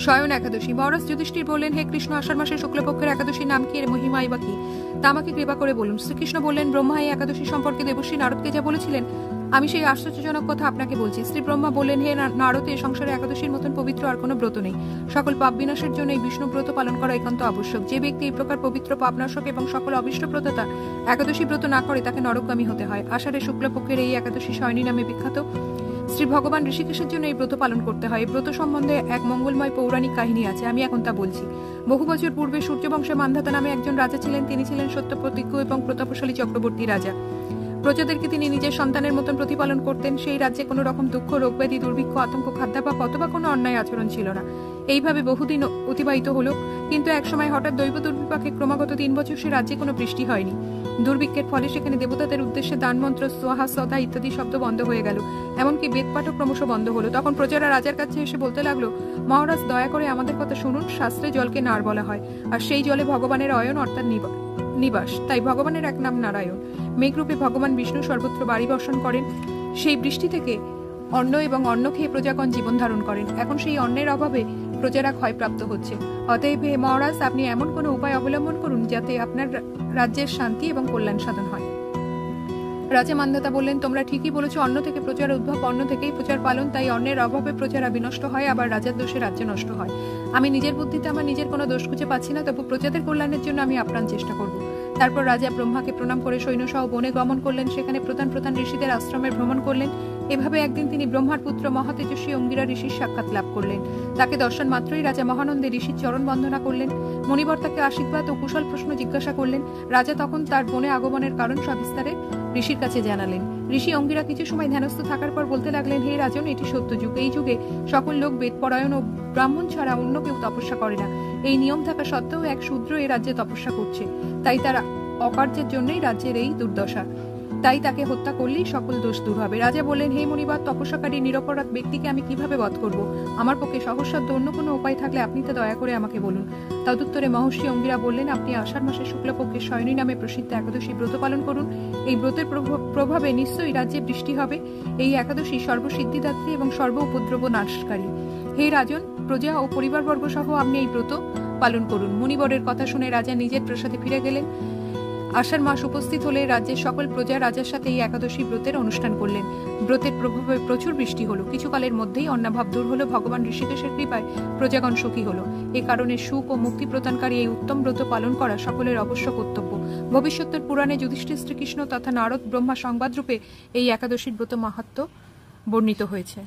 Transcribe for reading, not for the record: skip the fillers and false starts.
শয়ন একাদশী। মহারাজ যুধিষ্ঠির বললেন, হে কৃষ্ণ, আষাঢ় মাসের শুক্লপক্ষের একাদশীর নাম কি, এর মহিমাই বা কি, তা আমাকে কৃপা করে বলুন। শ্রীকৃষ্ণ বললেন, ব্রহ্মা এই একাদশী সম্পর্কে দেবশ্রী নারদকে যা বলেছিলেন আমি সেই আশ্চর্যজনক কথা আপনাকে বলছি। শ্রী ব্রহ্মা বললেন, হে নারদ, এ সংসারে একাদশীর মতন পবিত্র আর কোনো ব্রত নেই। সকল পাপ বিনাশের জন্য এই বিষ্ণু ব্রত পালন করা একান্ত আবশ্যক। যে ব্যক্তি এই প্রকার পবিত্র পাপনাশক এবং সকল অবিষ্ট ব্রততা একাদশী ব্রত না করে তাকে নরকগামী হতে হয়। আষাঢ়ের শুক্লপক্ষের এই একাদশী শয়নী নামে বিখ্যাত। শ্রী ভগবান ঋষিকেশের জন্য এই ব্রত পালন করতে হয়। এই ব্রত সম্বন্ধে এক মঙ্গলময় পৌরাণিক কাহিনী আছে, আমি এখন তা বলছি। বহু বছর পূর্বে সূর্যবংশে মান্ধাতা নামে একজন রাজা ছিলেন। তিনি ছিলেন সত্য প্রতিজ্ঞ এবং প্রতাপশালী চক্রবর্তী রাজা। প্রজাদেরকে তিনি নিজের সন্তানের মতন প্রতিপালন করতেন। সেই রাজ্যে কোনো রকম দুঃখ, রোগব্যাধি, দুর্ভিক্ষ, আতঙ্ক, খাদ্যাভাব অথবা কোনো অন্যায় আচরণ ছিল না। এইভাবে বহুদিন অতিবাহিত হলো, কিন্তু একসময় হঠাৎ দৈব দুর্বিপাকে ক্রমাগত 3 বছর সে রাজ্যে কোনো বৃষ্টি হয়নি। দুর্ভিক্ষের ফলে সেখানে দেবতাদের উদ্দেশ্যে দান মন্ত্র, সোহা, সদা ইত্যাদি শব্দ বন্ধ হয়ে গেল। এমনকি বেদপাঠও ক্রমশ বন্ধ হলো। তখন প্রজারা রাজার কাছে এসে বলতে লাগলো, মহারাজ, দয়া করে আমাদের কথা শুনুন। শাস্ত্রে জলকে নার বলা হয়, আর সেই জলে ভগবানের অয়ন অর্থাৎ নিবাস, তাই ভগবানের এক নাম নারায়ণ। মেঘরূপে ভগবান বিষ্ণু সর্বত্র বাড়ি বর্ষণ করেন। সেই বৃষ্টি থেকে অন্ন এবং অন্ন খেয়ে প্রজাগণ জীবন ধারণ করেন। এখন সেই অন্নের অভাবে প্রজারা ক্ষয়প্রাপ্ত হচ্ছে। অতএব হে মহারাজ, আপনি এমন কোনো উপায় অবলম্বন করুন যাতে আপনার রাজ্যের শান্তি এবং কল্যাণ সাধন হয়। রাজা মান্ধাতা বললেন, তোমরা ঠিকই বলেছ, অন্ন থেকে প্রজার উদ্ভব, অন্ন থেকেই প্রজার পালন, তাই অন্নের অভাবে প্রজারা বিনষ্ট হয়, আবার রাজার দোষে রাজ্য নষ্ট হয়। আমি নিজের বুদ্ধিতে আমার নিজের কোনো দোষ খুঁজে পাচ্ছি না, তবু প্রজাদের কল্যাণের জন্য আমি আপ্রাণ চেষ্টা করব। তারপর রাজা ব্রহ্মাকে প্রণাম করে সৈন্যসহ বনে গমন করলেন। সেখানে প্রধান প্রধান ঋষিদের আশ্রমের ভ্রমণ করলেন। এভাবে একদিন তিনি ব্রহ্মার পুত্র মহাতেজস্বী অঙ্গিরা ঋষির সাক্ষাৎ লাভ করলেন। তাকে দর্শন মাত্রই রাজা মহানন্দে ঋষির চরণ বন্দনা করলেন। মণিবর তাকে আশীর্বাদ ও কুশল প্রশ্ন জিজ্ঞাসা করলেন। রাজা তখন তার বনে আগমনের কারণ সবিস্তারে ঋষির কাছে জানালেন। ঋষি অঙ্গিরা কিছু সময় ধ্যানস্থ থাকার পর বলতে লাগলেন, হে রাজন, এটি সত্য যুগ। এই যুগে সকল লোক বেদপরায়ণ ও ব্রাহ্মণ ছাড়া অন্য কেউ তপস্যা করে না। এই নিয়ম থাকা সত্ত্বেও এক শূদ্র এই রাজ্যে তপস্যা করছে, তাই তার অকার্যের জন্যই রাজ্যের এই দুর্দশা। তাই তাকে হত্যা করলেই সকল দোষ দূর হবে। রাজা বললেন, হে মুনিবার, তপস্যাকারী নিরপরাধ ব্যক্তিকে আমি কিভাবে বধ করব? আমার পক্ষে সহজসাধ্য অন্য কোনো উপায় থাকলে আপনি তা দয়া করে আমাকে বলুন। তদুত্তরে মহর্ষি অঙ্গিরা বললেন, আপনি আষাঢ় মাসের শুক্লপক্ষের শয়নী নামে প্রসিদ্ধ একাদশী ব্রত পালন করুন। এই ব্রতের প্রভাবে নিশ্চয়ই রাজ্যে বৃষ্টি হবে। এই একাদশী সর্বসিদ্ধিদাত্রী এবং সর্ব উপদ্রব নাশকারী। হে রাজন, প্রজা ও পরিবারবর্গ সহ আপনি এই ব্রত পালন করুন। মুনিবরের কথা শুনে রাজা নিজের প্রাসাদে ফিরে গেলেন। আষাঢ় মাস উপস্থিত হলে রাজ্যের সকল প্রজা রাজার সাথে এই একাদশী ব্রতের অনুষ্ঠান করলেন। ব্রতের প্রভাবে প্রচুর বৃষ্টি হলো। কিছুকালের মধ্যেই অন্নাভাব দূর হলো। ভগবান ঋষিকেশের কৃপায় প্রজাগণ সুখী হলো। এ কারণে সুখ ও মুক্তি প্রদানকারী এই উত্তম ব্রত পালন করা সকলের অবশ্য কর্তব্য। ভবিষ্যতের পুরাণে যুধিষ্ঠির, শ্রীকৃষ্ণ তথা নারদ, ব্রহ্মা সংবাদ রূপে এই একাদশীর ব্রত মাহাত্ম্য বর্ণিত হয়েছে।